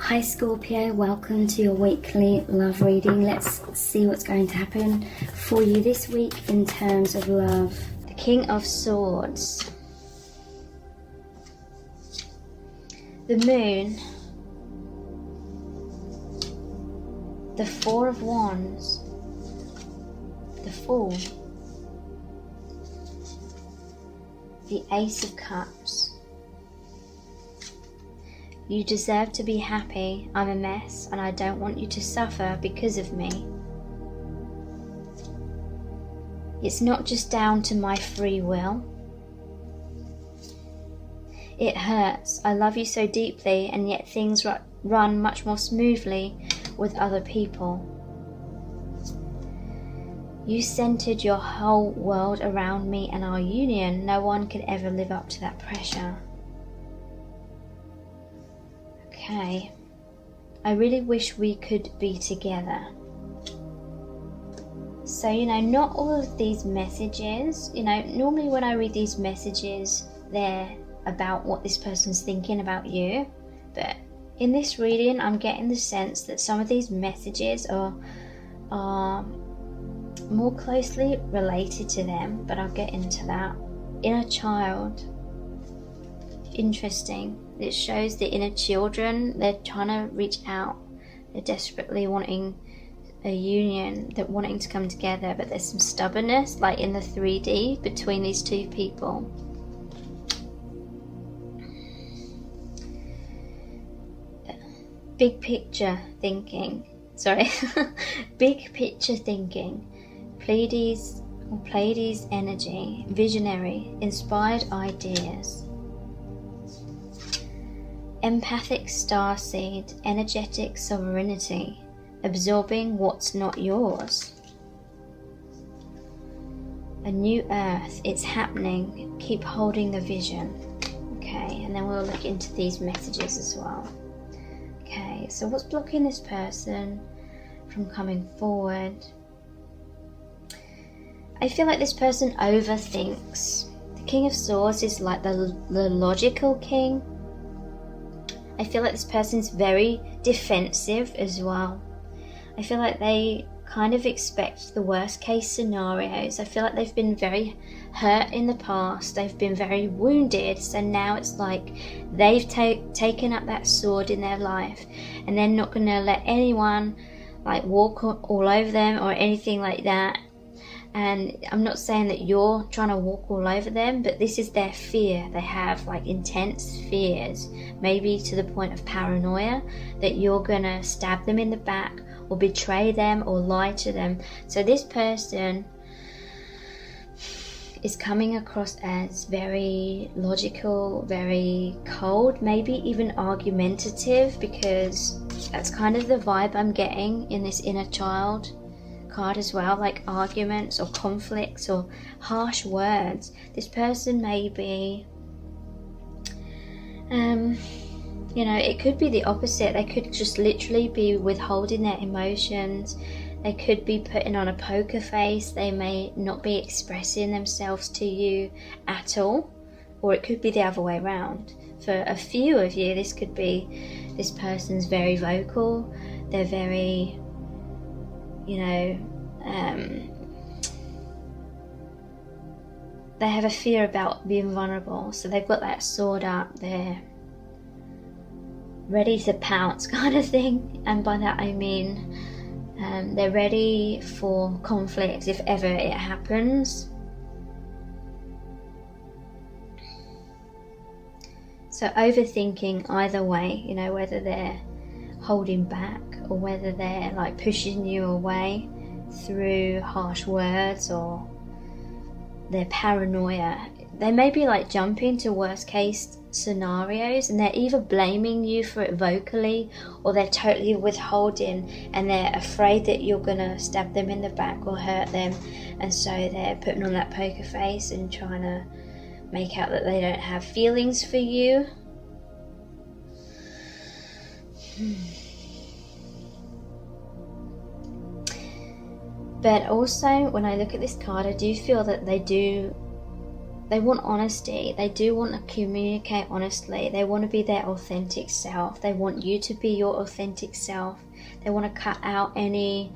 Hi Scorpio, welcome to your weekly love reading. Let's see what's going to happen for you this week in terms of love. The King of Swords, the Moon, the Four of Wands, the Fool, the Ace of Cups. You deserve to be happy. I'm a mess and I don't want you to suffer because of me. It's not just down to my free will. It hurts. I love you so deeply and yet things run much more smoothly with other people. You centered your whole world around me and our union. No one could ever live up to that pressure. Okay, I really wish we could be together. So, not all of these messages, normally when I read these messages, they're about what this person's thinking about you. But in this reading, I'm getting the sense that some of these messages are more closely related to them, but I'll get into that. Inner child. Interesting. It shows the inner children. They're trying to reach out. They're desperately wanting a union. They're wanting to come together, but there's some stubbornness, like in the 3D, between these two people. Big picture thinking. Sorry. Big picture thinking. Pleiades energy. Visionary. Inspired ideas. Empathic starseed, energetic sovereignty, absorbing what's not yours. A new earth, it's happening. Keep holding the vision. Okay, and then we'll look into these messages as well. Okay, so what's blocking this person from coming forward? I feel like this person overthinks. The King of Swords is like the logical king. I feel like this person's very defensive as well. I feel like they kind of expect the worst case scenarios. I feel like they've been very hurt in the past. They've been very wounded. So now it's like they've taken up that sword in their life and they're not going to let anyone like walk all over them or anything like that. And I'm not saying that you're trying to walk all over them, but this is their fear. They have like intense fears, maybe to the point of paranoia, that you're gonna stab them in the back or betray them or lie to them. So this person is coming across as very logical, very cold, maybe even argumentative, because that's kind of the vibe I'm getting in this inner child card as well, like arguments or conflicts or harsh words. This person may be it could be the opposite. They could just literally be withholding their emotions. They could be putting on a poker face. They may not be expressing themselves to you at all, or it could be the other way around. For a few of you, this could be this person's very vocal. They're very they have a fear about being vulnerable, so they've got that sword up. They're ready to pounce kind of thing, and by that I mean they're ready for conflict if ever it happens. So overthinking either way, whether they're holding back or whether they're like pushing you away through harsh words or their paranoia. They may be like jumping to worst case scenarios and they're either blaming you for it vocally or they're totally withholding and they're afraid that you're gonna stab them in the back or hurt them, and so they're putting on that poker face and trying to make out that they don't have feelings for you. But also, when I look at this card, I do feel that they do They want honesty. They do want to communicate honestly. They want to be their authentic self. They want you to be your authentic self. They want to cut out any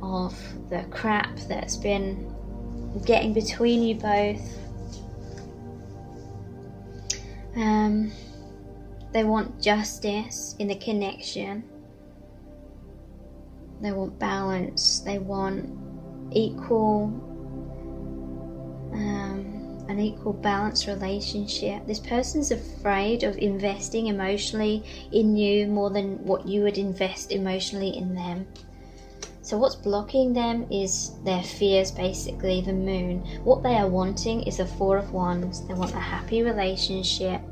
of the crap that's been getting between you both. They want justice in the connection. They want balance. They want an equal balanced relationship. This person's afraid of investing emotionally in you more than what you would invest emotionally in them. So what's blocking them is their fears, basically, the moon. What they are wanting is a Four of Wands. They want a happy relationship.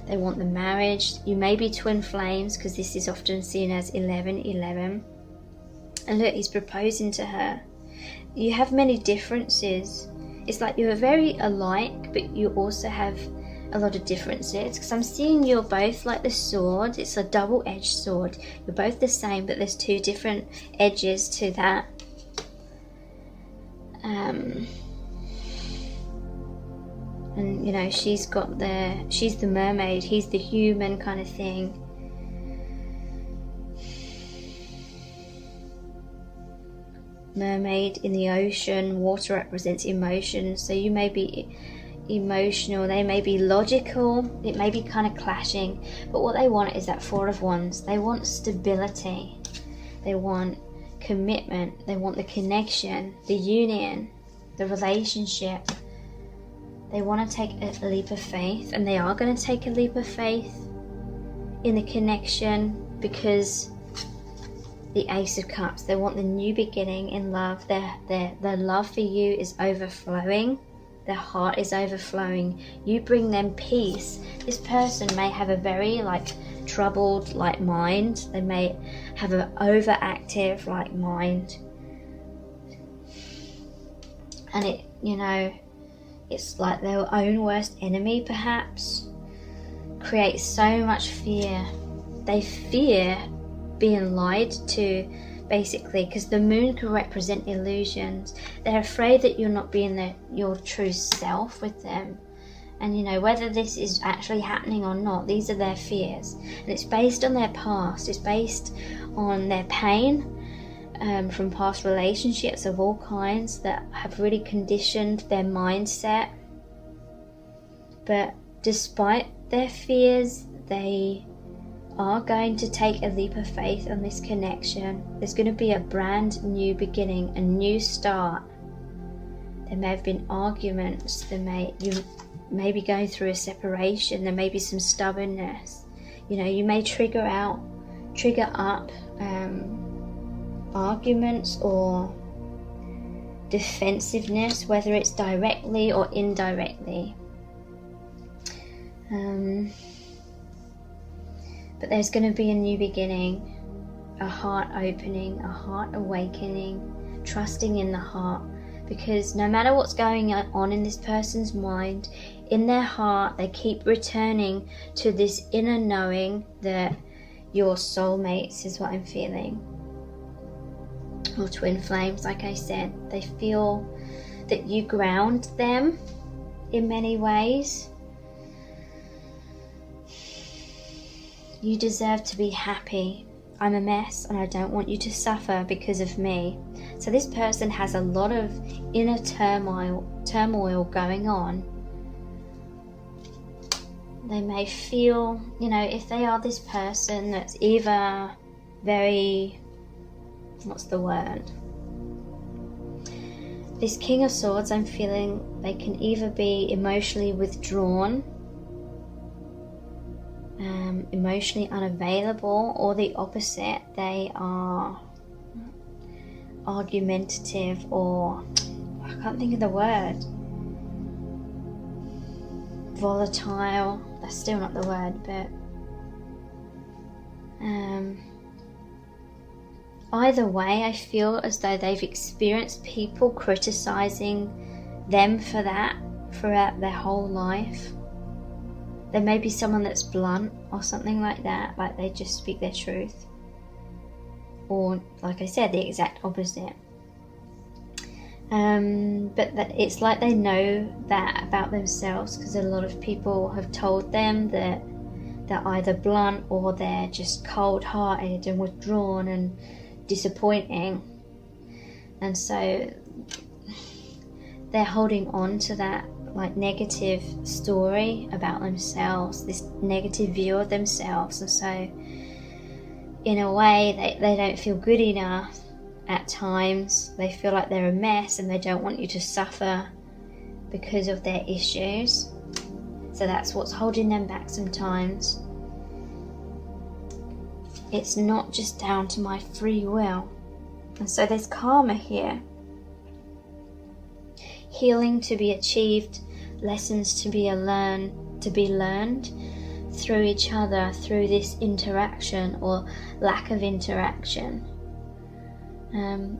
They want the marriage. You may be twin flames, because this is often seen as 11-11. And look, he's proposing to her. You have many differences. It's like you're very alike, but you also have a lot of differences. Because I'm seeing you're both like the sword. It's a double-edged sword. You're both the same, but there's two different edges to that. And you know, she's the mermaid, he's the human kind of thing. Mermaid in the ocean, water represents emotion. So you may be emotional, they may be logical, it may be kind of clashing, but what they want is that Four of Wands. They want stability, they want commitment, they want the connection, the union, the relationship. They want to take a leap of faith, and they are going to take a leap of faith in the connection, because the Ace of Cups, they want the new beginning in love. Their love for you is overflowing. Their heart is overflowing. You bring them peace. This person may have a very troubled mind. They may have an overactive mind. And it, it's like their own worst enemy perhaps. Creates so much fear. They fear being lied to, basically, because the moon can represent illusions. They're afraid that you're not being your true self with them. And whether this is actually happening or not, these are their fears. And it's based on their past. It's based on their pain from past relationships of all kinds that have really conditioned their mindset. But despite their fears, they are going to take a leap of faith on this connection. There's going to be a brand new beginning, a new start. There may have been arguments. You may be going through a separation. There may be some stubbornness. You may trigger up arguments or defensiveness, whether it's directly or indirectly. But there's going to be a new beginning, a heart opening, a heart awakening, trusting in the heart. Because no matter what's going on in this person's mind, in their heart, they keep returning to this inner knowing that your soulmates is what I'm feeling. Or twin flames, like I said. They feel that you ground them in many ways. You deserve to be happy. I'm a mess and I don't want you to suffer because of me. So this person has a lot of inner turmoil going on. They may feel, if they are this person that's either very, what's the word? This King of Swords, I'm feeling they can either be emotionally withdrawn, emotionally unavailable, or the opposite. They are argumentative, or I can't think of the word. Volatile. That's still not the word, but either way, I feel as though they've experienced people criticizing them for that throughout their whole life. There may be someone that's blunt or something like that, like they just speak their truth. Or, like I said, the exact opposite. But it's like they know that about themselves, because a lot of people have told them that they're either blunt or they're just cold-hearted and withdrawn and disappointing. And so they're holding on to that like negative story about themselves, this negative view of themselves. And so in a way they don't feel good enough at times. They feel like they're a mess and they don't want you to suffer because of their issues. So that's what's holding them back sometimes. It's not just down to my free will. And so there's karma here. Healing to be achieved, lessons to be learned through each other, through this interaction or lack of interaction.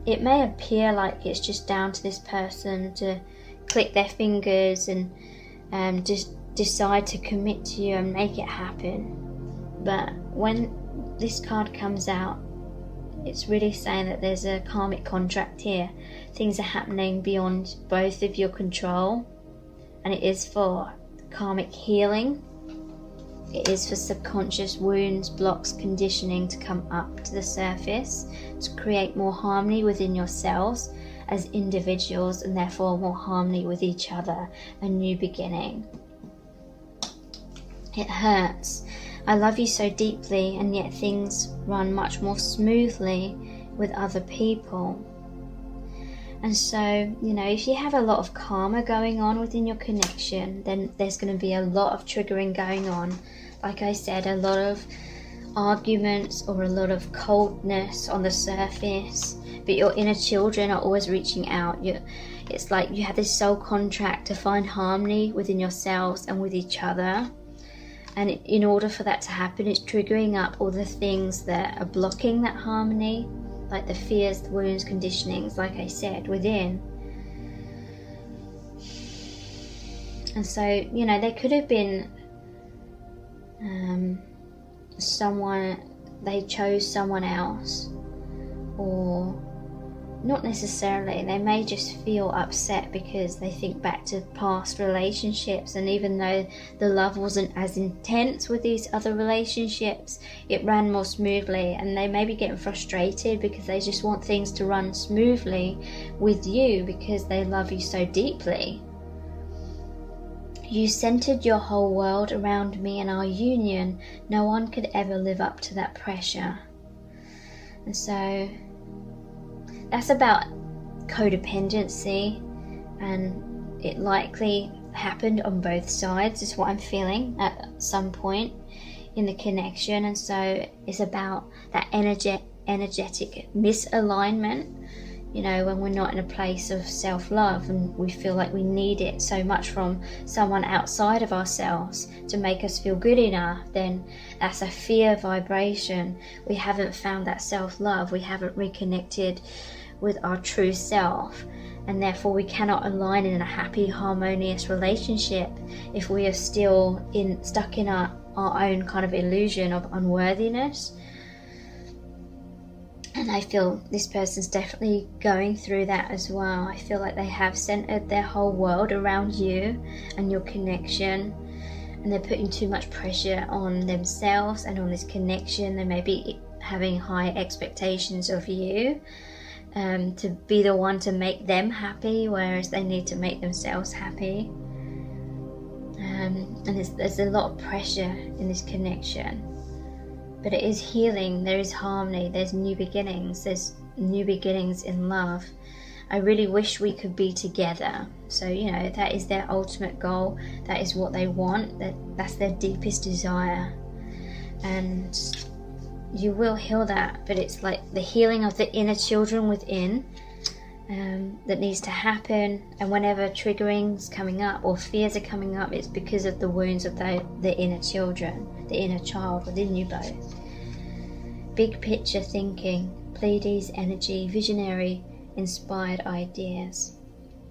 It may appear like it's just down to this person to click their fingers and just decide to commit to you and make it happen. But when this card comes out, it's really saying that there's a karmic contract here. Things are happening beyond both of your control, and it is for karmic healing. It is for subconscious wounds, blocks, conditioning to come up to the surface, to create more harmony within yourselves as individuals, and therefore more harmony with each other, a new beginning. It hurts. I love you so deeply, and yet things run much more smoothly with other people. And so, if you have a lot of karma going on within your connection, then there's going to be a lot of triggering going on. Like I said, a lot of arguments or a lot of coldness on the surface, but your inner children are always reaching out. It's like you have this soul contract to find harmony within yourselves and with each other. And in order for that to happen, it's triggering up all the things that are blocking that harmony, like the fears, the wounds, conditionings, like I said, within. And so, there could have been they chose someone else, or not necessarily. They may just feel upset because they think back to past relationships, and even though the love wasn't as intense with these other relationships, it ran more smoothly, and they may be getting frustrated because they just want things to run smoothly with you because they love you so deeply. You centered your whole world around me and our union. No one could ever live up to that pressure. And so that's about codependency, and it likely happened on both sides, is what I'm feeling at some point in the connection. And so it's about that energetic misalignment, when we're not in a place of self-love and we feel like we need it so much from someone outside of ourselves to make us feel good enough. Then that's a fear vibration. We haven't found that self-love. We haven't reconnected with our true self, and therefore we cannot align in a happy, harmonious relationship if we are still stuck in our own kind of illusion of unworthiness. And I feel this person's definitely going through that as well. I feel like they have centered their whole world around you and your connection, and they're putting too much pressure on themselves and on this connection. They may be having high expectations of you, to be the one to make them happy, whereas they need to make themselves happy. And there's a lot of pressure in this connection, but it is healing. There is harmony. There's new beginnings. There's new beginnings in love. I really wish we could be together. So that is their ultimate goal. That is what they want. That's their deepest desire, and you will heal that. But it's like the healing of the inner children within that needs to happen. And whenever triggering's coming up or fears are coming up, it's because of the wounds of the inner children, the inner child within you both. Big picture thinking, Pleiades energy, visionary, inspired ideas.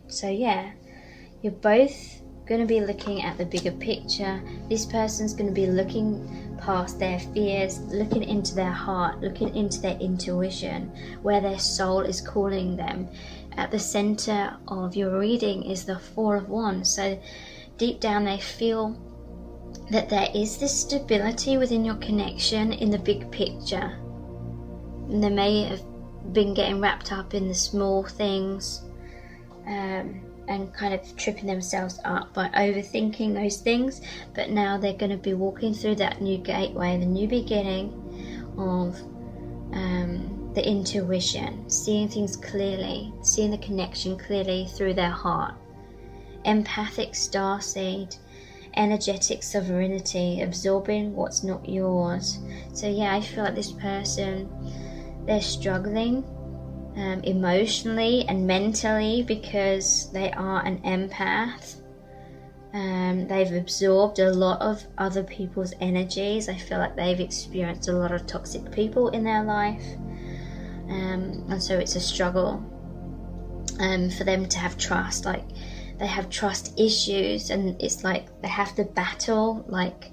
So you're both going to be looking at the bigger picture. This person's going to be looking past their fears, looking into their heart, looking into their intuition, where their soul is calling them. At the center of your reading is the Four of Wands. So deep down they feel that there is this stability within your connection in the big picture. And they may have been getting wrapped up in the small things, and kind of tripping themselves up by overthinking those things, but now they're going to be walking through that new gateway, the new beginning of the intuition, seeing things clearly, seeing the connection clearly through their heart. Empathic starseed, energetic sovereignty, absorbing what's not yours. So yeah, I feel like this person, they're struggling emotionally and mentally because they are an empath. They've absorbed a lot of other people's energies. I feel like they've experienced a lot of toxic people in their life, and so it's a struggle for them to have trust. Like, they have trust issues, and it's like they have to battle like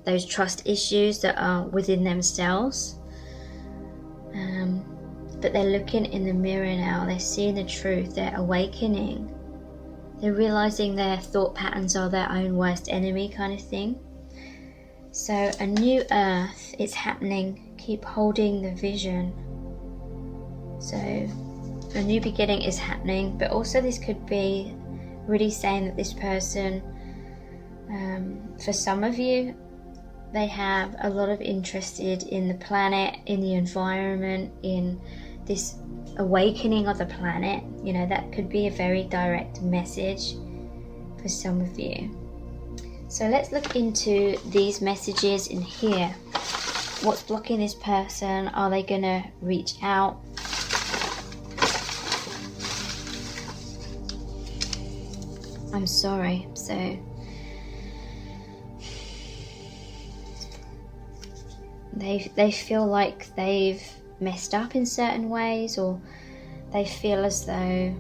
those trust issues that are within themselves. But they're looking in the mirror now, they're seeing the truth, they're awakening, they're realizing their thought patterns are their own worst enemy, kind of thing. So a new earth is happening, keep holding the vision. So a new beginning is happening, but also this could be really saying that this person, for some of you, they have a lot of interest in the planet, in the environment, in this awakening of the planet. You know, that could be a very direct message for some of you. So let's look into these messages in here. What's blocking this person? Are they going to reach out? I'm sorry. So they feel like they've messed up in certain ways, or they feel as though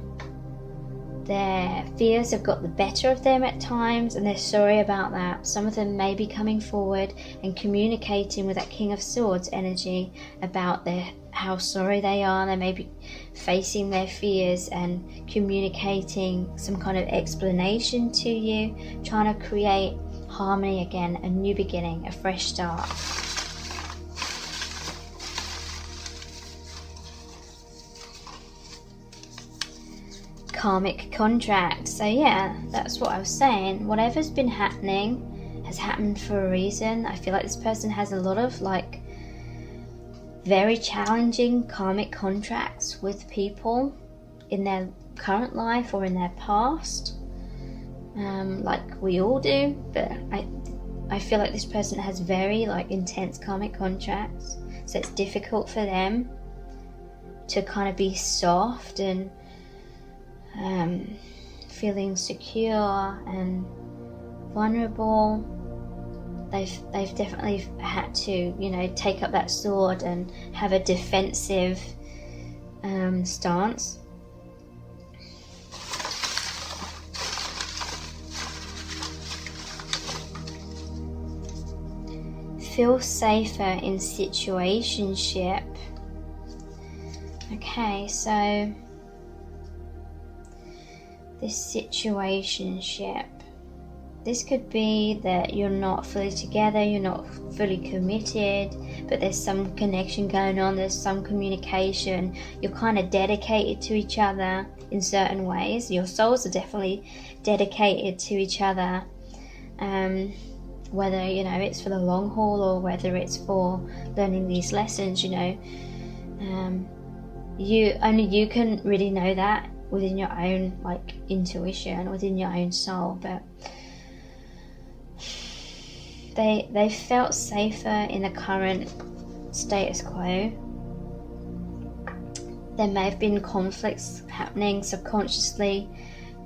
their fears have got the better of them at times, and they're sorry about that. Some of them may be coming forward and communicating with that King of Swords energy about how sorry they are. They may be facing their fears and communicating some kind of explanation to you, trying to create harmony again, a new beginning, a fresh start. Karmic contract. So yeah, that's what I was saying. Whatever's been happening has happened for a reason. I feel like this person has a lot of like very challenging karmic contracts with people in their current life or in their past, like we all do, but I feel like this person has very like intense karmic contracts, so it's difficult for them to kind of be soft and feeling secure and vulnerable. They've definitely had to, you know, take up that sword and have a defensive stance. Feel safer in situationship. Okay, so this situationship, this could be that you're not fully together, you're not fully committed, but there's some connection going on, there's some communication, you're kind of dedicated to each other in certain ways. Your souls are definitely dedicated to each other, whether, you know, it's for the long haul or whether it's for learning these lessons, you know. Only you can really know that within your own like intuition, within your own soul, but they felt safer in the current status quo. There may have been conflicts happening subconsciously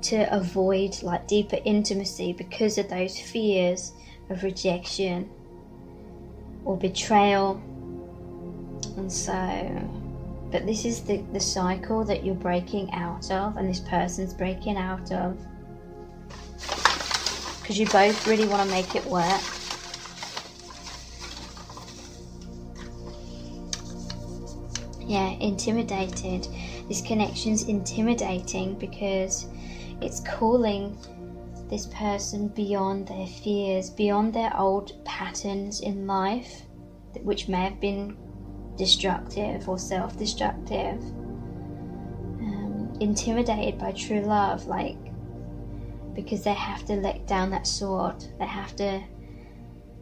to avoid like deeper intimacy because of those fears of rejection or betrayal. And so, but this is the cycle that you're breaking out of, and this person's breaking out of, because you both really want to make it work. Yeah, intimidated. This connection's intimidating because it's calling this person beyond their fears, beyond their old patterns in life, which may have been destructive or self-destructive. Intimidated by true love, like, because they have to let down that sword, they have to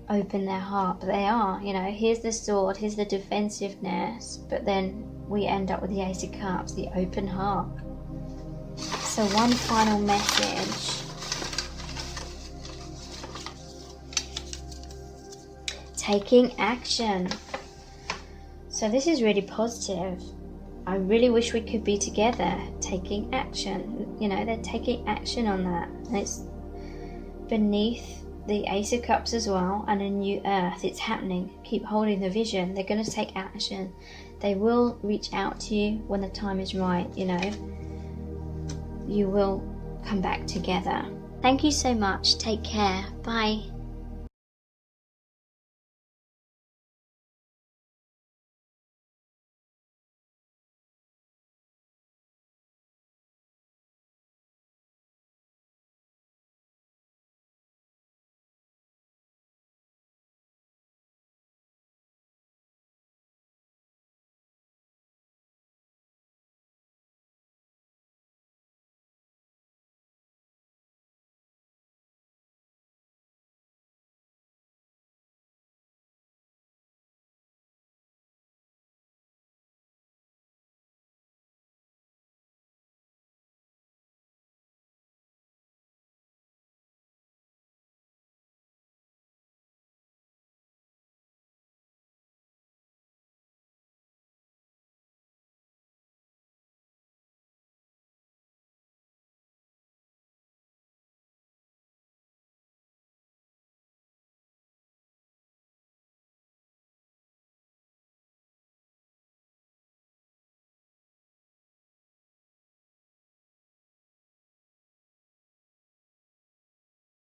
open their heart. But they are, you know, here's the sword, here's the defensiveness, but then we end up with the Ace of Cups, the open heart. So one final message. Taking action. So this is really positive. I really wish we could be together, taking action. You know, they're taking action on that. And it's beneath the Ace of Cups as well, and a new earth. It's happening. Keep holding the vision. They're going to take action. They will reach out to you when the time is right, you know. You will come back together. Thank you so much. Take care. Bye.